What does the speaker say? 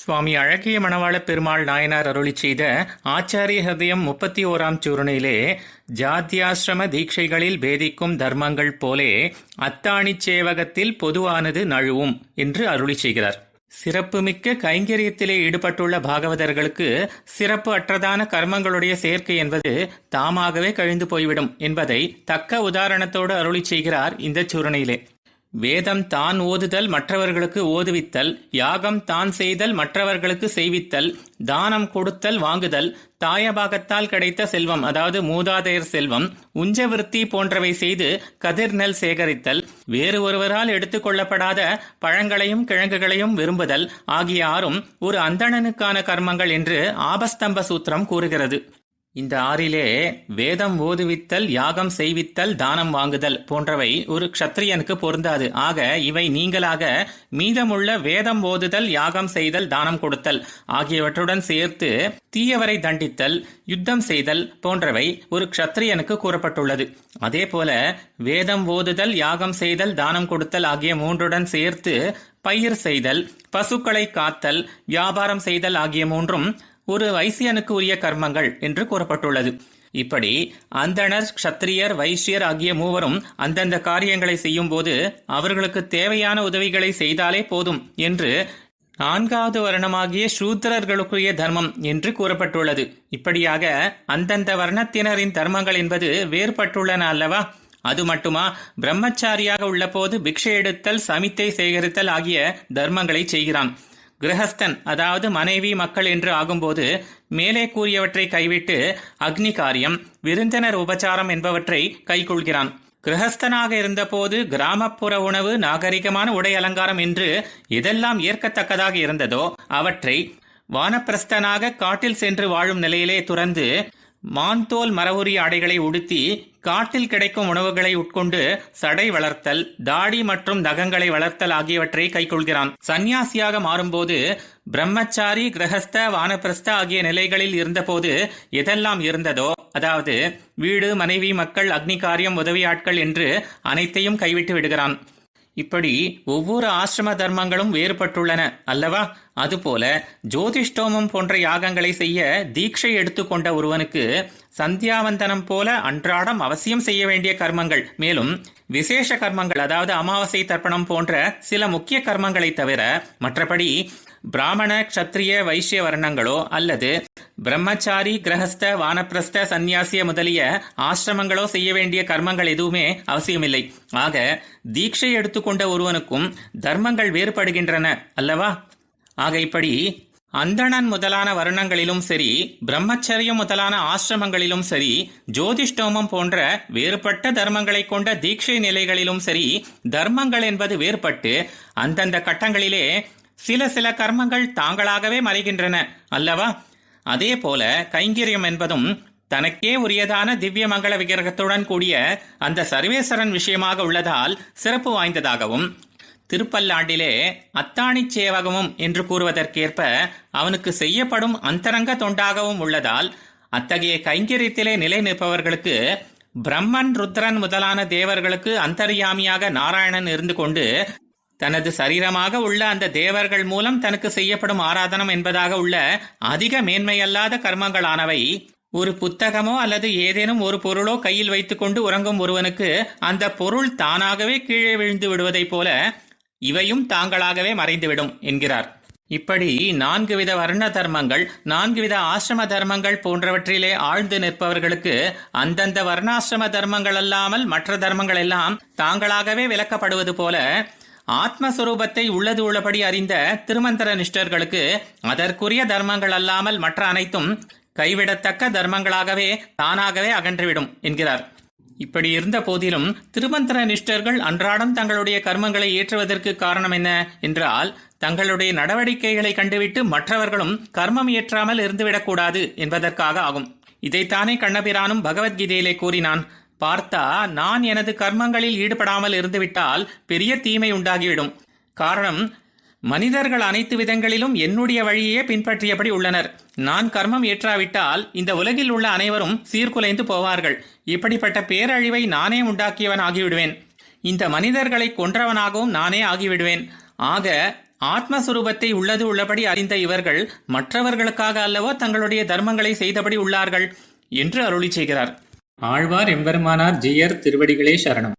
சுவாமி அழகிய மணவாள பெருமாள் நாயனார் அருளிச் செய்த ஆச்சாரிய ஹிருதயம் 31ஆம் சூரணையிலே ஜாத்தியாசிரம தீட்சைகளில் பேதிக்கும் தர்மங்கள் போலே அத்தாணிச் சேவகத்தில் பொதுவானது நழுவும் என்று அருளிச் செய்கிறார். சிறப்புமிக்க கைங்கரியத்திலே ஈடுபட்டுள்ள பாகவதர்களுக்கு சிறப்பு அற்றதான கர்மங்களுடைய சேர்க்கை என்பது தாமாகவே கழிந்து போய்விடும் என்பதை தக்க உதாரணத்தோடு அருளிச் செய்கிறார் இந்த சூரணையிலே. வேதம் தான் ஓதுதல் மற்றவர்களுக்கு ஓதுவித்தல், யாகம் தான் செய்தல் மற்றவர்களுக்கு செய்வித்தல், தானம் கொடுத்தல் வாங்குதல், தாயபாகத்தால் கிடைத்த செல்வம் அதாவது மூதாதையர் செல்வம், உஞ்சவிருத்தி போன்றவை செய்து கதிர்நெல் சேகரித்தல், வேறு ஒருவரால் எடுத்துக்கொள்ளப்படாத பழங்களையும் கிழங்குகளையும் விரும்புதல் ஆகிய ஆறும் ஒரு அந்தணனுக்கான கர்மங்கள் என்று ஆபஸ்தம்ப சூத்திரம் கூறுகிறது. இந்த ஆறிலே வேதம் ஓதுவித்தல், யாகம் செய்வித்தல், தானம் வாங்குதல் போன்றவை ஒரு க்ஷத்ரியனுக்கு பொருந்தாது. ஆக இவை நீங்களாக மீதமுள்ள வேதம் ஓதுதல், யாகம் செய்தல், தானம் கொடுத்தல் ஆகியவற்றுடன் சேர்த்து தீயவரை தண்டித்தல், யுத்தம் செய்தல் போன்றவை ஒரு க்ஷத்ரியனுக்கு கூறப்பட்டுள்ளது. அதே போல வேதம் ஓதுதல், யாகம் செய்தல், தானம் கொடுத்தல் ஆகிய மூன்றுடன் சேர்த்து பயிர் செய்தல், பசுக்களை காத்தல், வியாபாரம் செய்தல் ஆகிய மூன்றும் ஒரு வைசியனுக்கு உரிய கர்மங்கள் என்று கூறப்பட்டுள்ளது. இப்படி அந்தணர், க்ஷத்திரியர், வைசியர் ஆகிய மூவரும் அந்தந்த காரியங்களை செய்யும் போது அவர்களுக்கு தேவையான உதவிகளை செய்தாலே போதும் என்று 4வது வர்ணமாகிய சூத்திரர்களுக்குரிய தர்மம் என்று கூறப்பட்டுள்ளது. இப்படியாக அந்தந்த வர்ணத்தினரின் தர்மங்கள் என்பது வேறுபட்டுள்ளன அல்லவா? அது மட்டுமா, பிரம்மச்சாரியாக உள்ள போது பிக்ஷை எடுத்தல், சமித்தை சேகரித்தல் ஆகிய தர்மங்களை செய்கிறான். கிரகஸ்தன் அதாவது மனைவி மக்கள் என்று ஆகும்போது மேலே கூறியவற்றை கைவிட்டு அக்னி காரியம், விருந்தினர் உபச்சாரம் என்பவற்றை கைக்கொள்கிறான். கிரகஸ்தனாக இருந்தபோது கிராமப்புற உணவு, நாகரிகமான உடை அலங்காரம் என்று எதெல்லாம் ஏற்கத்தக்கதாக இருந்ததோ அவற்றை வானப்பிரஸ்தனாக காட்டில் சென்று வாழும் நிலையிலே துறந்து மான்தோல் மரவுரி ஆடைகளை உடுத்தி காட்டில் கிடைக்கும் உணவுகளை உட்கொண்டு சடை வளர்த்தல், தாடி மற்றும் நகங்களை வளர்த்தல் ஆகியவற்றை கைக்கொள்கிறான். சந்நியாசியாக மாறும்போது பிரம்மச்சாரி, கிரகஸ்த, வானப்பிரஸ்த ஆகிய நிலைகளில் இருந்தபோது எதெல்லாம் இருந்ததோ அதாவது வீடு, மனைவி, மக்கள், அக்னி காரியம், உதவி ஆட்கள் என்று அனைத்தையும் கைவிட்டு விடுகிறான். இப்படி ஒவ்வொரு ஆசிரம தர்மங்களும் வேறுபட்டுள்ளன அல்லவா? அதுபோல ஜோதிஷ்டோமம் போன்ற யாகங்களை செய்ய தீட்சை எடுத்துக்கொண்ட ஒருவனுக்கு சந்தியாவந்தனம் போல அன்றாடம் அவசியம் செய்ய வேண்டிய கர்மங்கள், மேலும் விசேஷ கர்மங்கள் அதாவது அமாவாசை தர்ப்பணம் போன்ற சில முக்கிய கர்மங்களை தவிர மற்றபடி பிராமண, க்ஷத்ரிய, வைசிய வர்ணங்களோ அல்லது பிரம்மச்சாரி, கிரகஸ்த, வானப்பிரஸ்த, சந்நியாசிய முதலிய ஆசிரமங்களோ செய்ய வேண்டிய கர்மங்கள் எதுவுமே அவசியமில்லை. ஆக தீட்சை எடுத்துக்கொண்ட ஒருவனுக்கும் தர்மங்கள் வேறுபடுகின்றன அல்லவா? ஆக இப்படி அந்தணன் முதலான வருணங்களிலும் சரி, பிரம்மச்சரியம் முதலான ஆசிரமங்களிலும் சரி, ஜோதிஷ்டோமம் போன்ற வேறுபட்ட தர்மங்களை கொண்ட தீட்சை நிலைகளிலும் சரி, தர்மங்கள் என்பது வேறுபட்டு அந்தந்த கட்டங்களிலே சில கர்மங்கள் தாங்களாகவே மறைகின்றன அல்லவா? அதே போல கைங்கரியம் என்பதும் தனக்கே உரியதான திவ்ய மங்கள விக்கிரகத்துடன் கூடிய அந்த சர்வேஸ்வரன் விஷயமாக உள்ளதால் சிறப்பு வாய்ந்ததாகவும், திருப்பல்லாண்டிலே அத்தாணிச் சேவகமும் என்று கூறுவதற்கேற்ப அவனுக்கு செய்யப்படும் அந்தரங்க தொண்டாகவும் உள்ளதால் அத்தகைய கைங்கரியத்திலே நிலை நிற்பவர்களுக்கு பிரம்மன், ருத்ரன் முதலான தேவர்களுக்கு அந்தர்யாமியாக நாராயணன் இருந்து கொண்டு தனது சரீரமாக உள்ள அந்த தேவர்கள் மூலம் தனக்கு செய்யப்படும் ஆராதனம் என்பதாக உள்ள அதிக மேன்மையல்லாத கர்மங்களானவை ஒரு புத்தகமோ அல்லது ஏதேனும் ஒரு பொருளோ கையில் வைத்துக்கொண்டு உறங்கும் ஒருவனுக்கு அந்த பொருள் தானாகவே கீழே விழுந்து விடுவதைப் போல இவையும் தாங்களாகவே மறைந்துவிடும் என்கிறார். இப்படி 4 வித வர்ண தர்மங்கள், 4 வித ஆசிரம தர்மங்கள் போன்றவற்றிலே ஆழ்ந்து நிற்பவர்களுக்கு அந்தந்த வர்ணாசிரம தர்மங்கள் அல்லாமல் மற்ற தர்மங்கள் எல்லாம் தாங்களாகவே விலக்கப்படுவது போல ஆத்மஸ்வரூபத்தை உள்ளது உள்ளபடி அறிந்த திருமந்திர நிஷ்டர்களுக்கு அதற்குரிய தர்மங்கள் அல்லாமல் மற்ற அனைத்தும் கைவிடத்தக்க தர்மங்களாகவே தானாகவே அகன்றுவிடும் என்கிறார். இப்படி இருந்த போதிலும் திருமந்திர நிஷ்டர்கள் அன்றாடம் தங்களுடைய கர்மங்களை ஏற்றுவதற்கு காரணம் என்ன என்றால், தங்களுடைய நடவடிக்கைகளை கண்டுவிட்டு மற்றவர்களும் கர்மம் ஏற்றாமல் இருந்துவிடக்கூடாது என்பதற்காக ஆகும். இதைத்தானே கண்ணபிரானும் பகவத்கீதையிலே கூறினான். பார்த்தா நான் எனது கர்மங்களில் ஈடுபடாமல் இருந்துவிட்டால் பெரிய தீமை உண்டாகிவிடும். காரணம், மனிதர்கள் அனைத்து விதங்களிலும் என்னுடைய வழியே பின்பற்றியபடி உள்ளனர். நான் கர்மம் ஏற்றாவிட்டால் இந்த உலகில் உள்ள அனைவரும் சீர்குலைந்து போவார்கள். இப்படிப்பட்ட பேரழிவை நானே உண்டாக்கியவன் ஆகிவிடுவேன். இந்த மனிதர்களை கொன்றவனாகவும் நானே ஆகிவிடுவேன். ஆக ஆத்மஸ்வரூபத்தை உள்ளது உள்ளபடி அறிந்த இவர்கள் மற்றவர்களுக்காக அல்லவோ தங்களுடைய தர்மங்களை செய்தபடி உள்ளார்கள் என்று அருளி செய்கிறார். ஆழ்வார் எம்பெருமானார் ஜீயர் திருவடிகளே சரணம்.